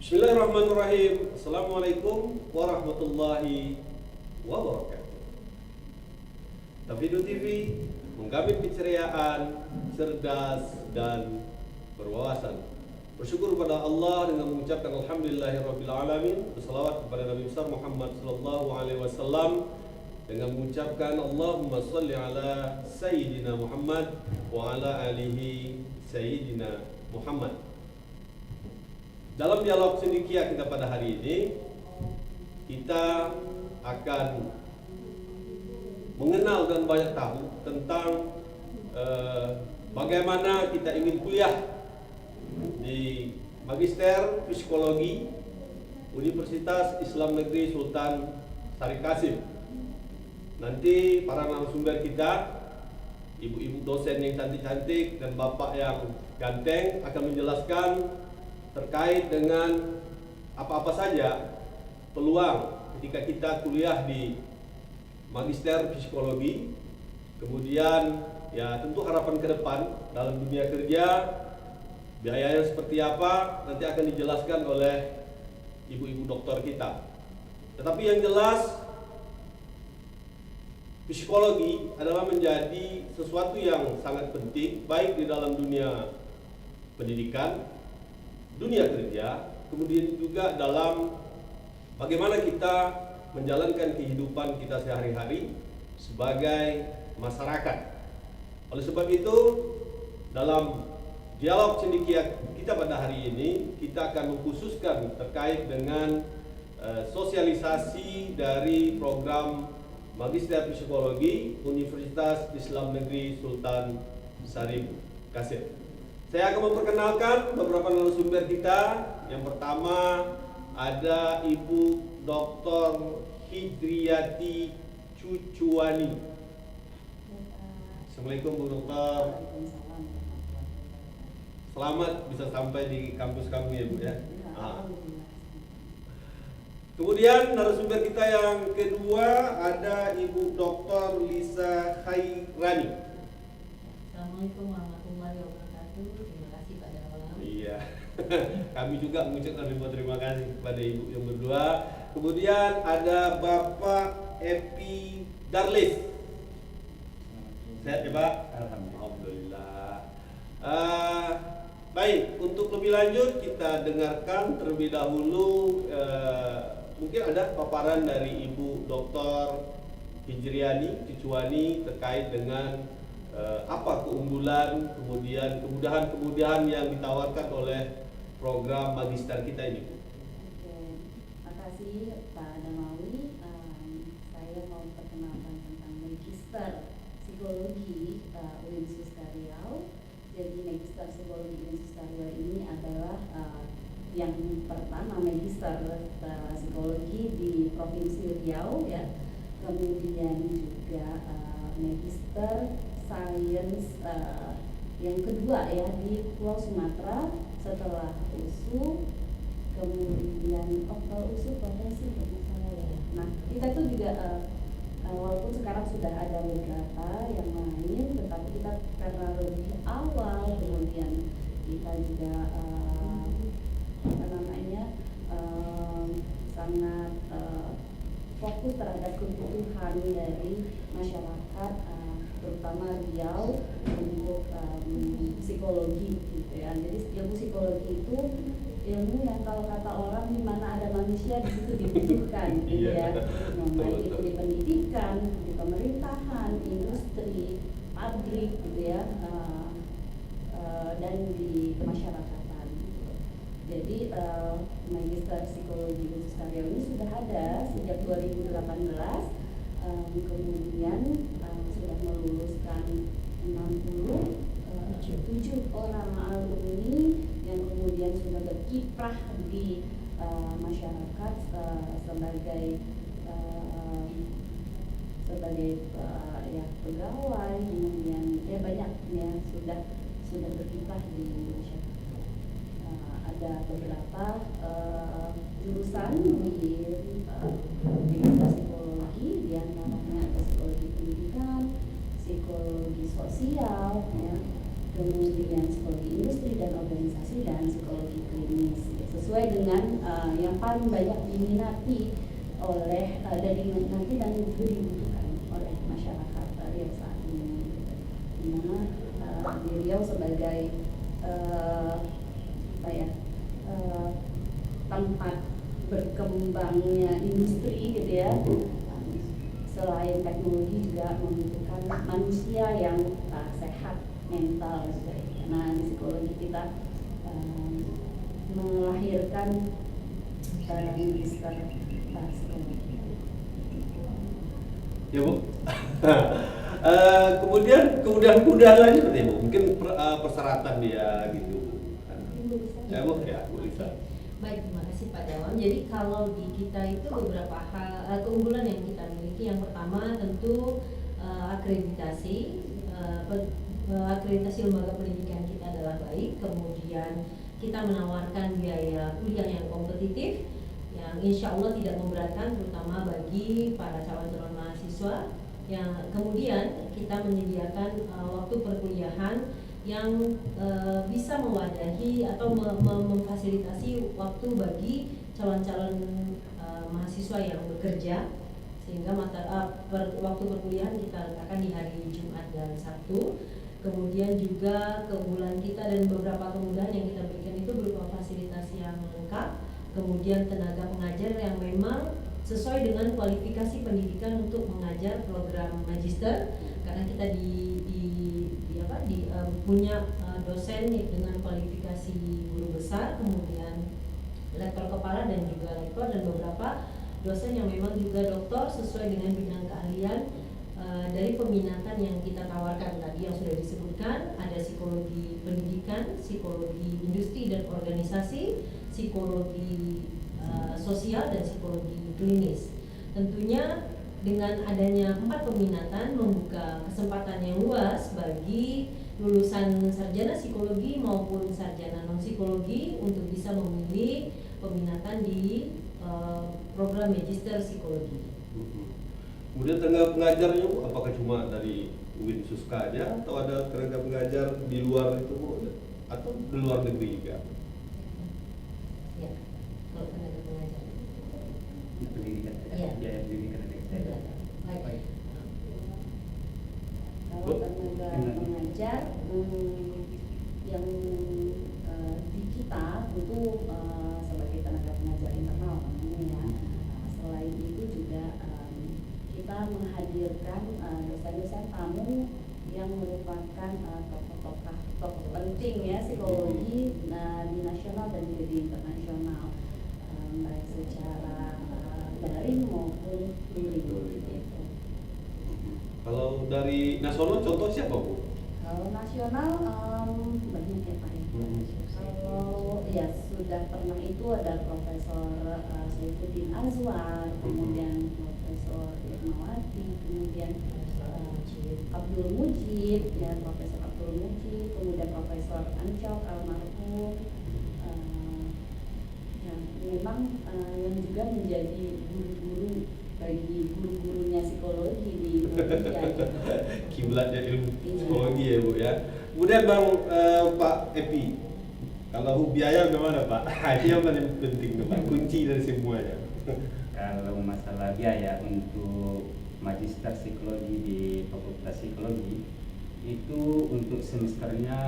Bismillahirrahmanirrahim. Assalamualaikum warahmatullahi wabarakatuh. Tafidu TV menggapai keceriaan, cerdas dan berwawasan. Bersyukur kepada Allah dengan mengucapkan alhamdulillahirabbil alamin, berselawat kepada Nabi besar Muhammad sallallahu alaihi wasallam dengan mengucapkan Allahumma shalli ala sayyidina Muhammad wa ala alihi sayyidina Muhammad. Dalam dialog cendekia kita pada hari ini, kita akan mengenal dan banyak tahu tentang bagaimana kita ingin kuliah di Magister Psikologi Universitas Islam Negeri Sultan Syarif Qasim. Nanti para narasumber kita, ibu-ibu dosen yang cantik-cantik dan bapak yang ganteng akan menjelaskan terkait dengan apa-apa saja peluang ketika kita kuliah di Magister Psikologi. Kemudian ya tentu harapan ke depan dalam dunia kerja, biayanya seperti apa nanti akan dijelaskan oleh ibu-ibu doktor kita. Tetapi yang jelas, psikologi adalah menjadi sesuatu yang sangat penting baik di dalam dunia pendidikan, dunia kerja, kemudian juga dalam bagaimana kita menjalankan kehidupan kita sehari-hari sebagai masyarakat. Oleh sebab itu, dalam dialog cendekia kita pada hari ini, kita akan mengkhususkan terkait dengan sosialisasi dari program Magister Psikologi Universitas Islam Negeri Sultan Syarif Qasim. Saya akan memperkenalkan beberapa narasumber kita. Yang pertama ada Ibu Dr. Hidriyati Cucuani. Assalamualaikum Bu Dokter. Selamat bisa sampai di kampus kami ya Bu ya. Kemudian narasumber kita yang kedua ada Ibu Dr. Lisa Khairani. Assalamualaikum warahmatullahi wabarakatuh. Terima kasih Pak Darmawan. Iya, kami juga mengucapkan terima kasih kepada Ibu yang berdua. Kemudian ada Bapak Epi Darlis. Sehat ya Pak? Alhamdulillah. Baik, untuk lebih lanjut kita dengarkan terlebih dahulu mungkin ada paparan dari Ibu Dr. Hidriyati Cucuani terkait dengan apa keunggulan, kemudian kemudahan-kemudahan yang ditawarkan oleh program magister kita ini. Oke, makasih Pak Damawi. Saya mau perkenalkan tentang Magister Psikologi Universitas Riau. Jadi Magister Psikologi Universitas Riau ini adalah yang pertama Magister Psikologi di Provinsi Riau ya. Kemudian juga Magister Sains yang kedua ya di Pulau Sumatera setelah USU. Kemudian kalau USU potensi saya ya. Nah kita tuh juga walaupun sekarang sudah ada beberapa yang lain, tetapi kita karena lebih awal, kemudian kita juga apa namanya sangat fokus terhadap kebutuhan dari masyarakat, terutama Riau untuk psikologi gitu ya. Jadi ilmu psikologi itu ilmu yang kalau kata orang di mana ada manusia di situ dibutuhkan gitu ya. Baik itu di pendidikan, di pemerintahan, industri, pabrik gitu ya, dan di kemasyarakatan. Jadi Magister Psikologi Universitas Riau ini sudah ada sejak 2018. Kemudian sudah meluluskan 67 orang alumni yang kemudian sudah berkiprah di masyarakat sebagai ya pegawai, kemudian ya banyak ya sudah berkiprah di masyarakat. Ada beberapa jurusan di psikologi, diantaranya ada psikologi pendidikan, psikologi sosial, ya, kemudian psikologi industri dan organisasi, dan psikologi klinis, sesuai dengan yang paling banyak diminati oleh nanti dan juga dibutuhkan oleh masyarakat Riau saat ini, di mana di Riau sebagai tempat berkembangnya industri gitu ya. Selain teknologi juga membutuhkan manusia yang sehat mental gitu. Karena di psikologi kita melahirkan magister psikologi. Ya Bu. kemudian lain seperti Bu, mungkin persyaratan dia gitu. Ya Bu, ya Bu Lisa. Baik, terima kasih Pak Dawam. Jadi kalau di kita itu beberapa hal keunggulan yang kita miliki. Yang pertama tentu akreditasi lembaga pendidikan kita adalah baik. Kemudian kita menawarkan biaya kuliah yang kompetitif, yang insya Allah tidak memberatkan, terutama bagi para calon-calon mahasiswa. Yang kemudian kita menyediakan waktu perkuliahan yang bisa mewadahi atau memfasilitasi waktu bagi calon-calon mahasiswa yang bekerja, sehingga waktu perkuliahan kita letakkan di hari Jumat dan Sabtu. Kemudian juga keunggulan kita dan beberapa kemudahan yang kita berikan itu berupa fasilitas yang lengkap, kemudian tenaga pengajar yang memang sesuai dengan kualifikasi pendidikan untuk mengajar program magister, karena kita punya dosen dengan kualifikasi guru besar, kemudian lektor kepala dan juga lektor, dan beberapa dosen yang memang juga doktor sesuai dengan bidang keahlian. Dari peminatan yang kita tawarkan tadi yang sudah disebutkan, ada psikologi pendidikan, psikologi industri dan organisasi, psikologi sosial, dan psikologi klinis. Tentunya dengan adanya 4 peminatan membuka kesempatan yang luas bagi lulusan sarjana psikologi maupun sarjana non psikologi untuk bisa memilih peminatan di program magister psikologi. Kemudian tenaga pengajarnya Bu, apakah cuma dari UIN Suska aja atau ada tenaga pengajar di luar itu Bu, atau di luar negeri juga? Ya, kalau tenaga pengajar. Pendidikan. Ya. Biaya pendidikan dan eksternal. Baik. Kalau tenaga pengajar yang di kita tentu sebagai tenaga pengajar internal namanya ya. Selain itu juga kita menghadirkan dosen-dosen tamu yang merupakan tokoh penting ya psikologi di nasional dan juga di internasional, baik secara daring maupun luring gitu. Kalau dari nasional contoh siapa Bu? Kalau nasional banyak ya Pak ya. Kalau ya sudah pernah itu ada Profesor Saifuddin Azwar, kemudian Profesor Irmawati, kemudian Abdul Mujib, ya Profesor Abdul Mujib, kemudian Profesor Ancok almarhum, yang memang yang juga menjadi guru-guru bagi guru-gurunya psikologi di Indonesia. Kiblatnya ilmu psikologi ya Bu ya. Kemudian Pak Epi, kalau biaya bagaimana Pak? Ini yang paling penting tuh Pak, kunci dari semuanya. Kalau masalah biaya untuk magister psikologi di Fakultas Psikologi itu untuk semesternya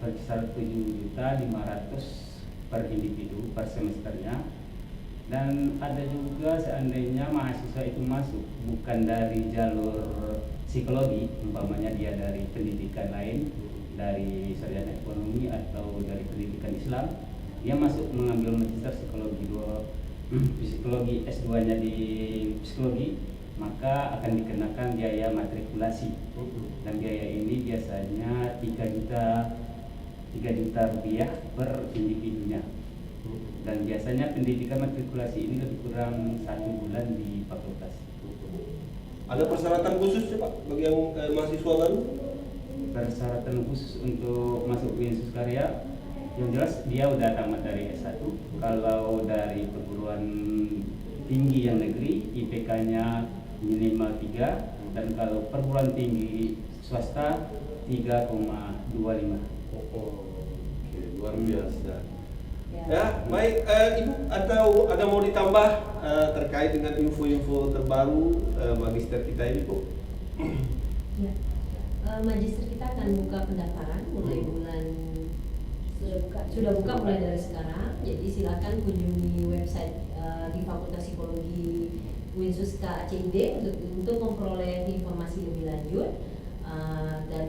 berkisar 7.500.000 per individu per semesternya. Dan ada juga seandainya mahasiswa itu masuk bukan dari jalur psikologi, umpamanya dia dari pendidikan lain, dari sarjana ekonomi atau dari pendidikan Islam, dia masuk mengambil magister psikologi S2-nya di psikologi, maka akan dikenakan biaya matrikulasi. Dan biaya ini biasanya 3 juta rupiah per individunya. Dan biasanya pendidikan matrikulasi ini lebih kurang 1 bulan di fakultas. Ada persyaratan khusus ya Pak bagi yang mahasiswa baru? Persyaratan khusus untuk masuk UIN Suskarya, yang jelas dia udah tamat dari S1. Kalau dari perguruan tinggi yang negeri, IPK-nya minimal 3, dan kalau perguruan tinggi swasta 3,25. Oke, luar biasa. Ya, baik. Ibu, atau ada mau ditambah terkait dengan info-info terbaru magister kita ini, Bu? Ya. Magister kita akan buka pendaftaran mulai bulan sudah buka mulai dari sekarang. Jadi silakan kunjungi website di Fakultas Psikologi Winsuska ACID untuk memperoleh informasi lebih lanjut, dan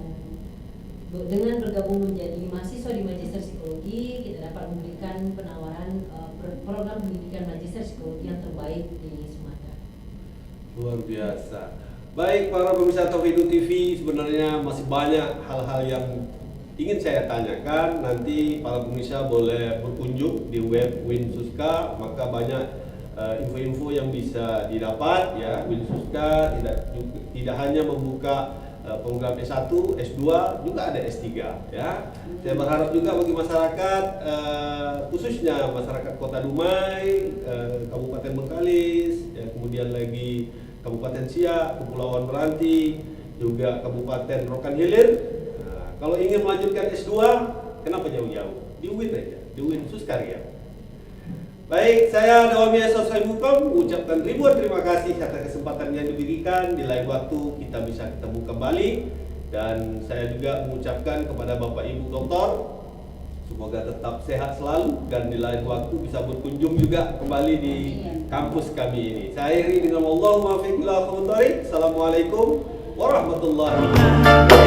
dengan bergabung menjadi mahasiswa di Magister Psikologi, kita dapat memberikan penawaran program pendidikan Magister Psikologi yang terbaik di Sumatera. Luar biasa. Baik para pemirsa Tauhidu TV, sebenarnya masih banyak hal-hal yang ingin saya tanyakan. Nanti para pemirsa boleh berkunjung di web Winsuska, maka banyak info-info yang bisa didapat ya. Winsuska tidak hanya membuka program S1, S2, juga ada S3 ya. Saya berharap juga bagi masyarakat, khususnya masyarakat Kota Dumai, Kabupaten Bengkalis, ya, kemudian lagi Kabupaten Siak, Kepulauan Meranti, juga Kabupaten Rokan Hilir. Nah, kalau ingin melanjutkan S2, kenapa jauh-jauh? Di UIN aja, di UIN Suskarya. Baik, saya Dawami Asosai Hukum mengucapkan ribuan terima kasih atas kesempatan yang diberikan. Di lain waktu kita bisa ketemu kembali, dan saya juga mengucapkan kepada Bapak Ibu Doktor, semoga tetap sehat selalu dan di lain waktu bisa berkunjung juga kembali di kampus kami ini. Saya akhiri dengan Allahumma fiqh ila Assalamualaikum warahmatullahi wabarakatuh.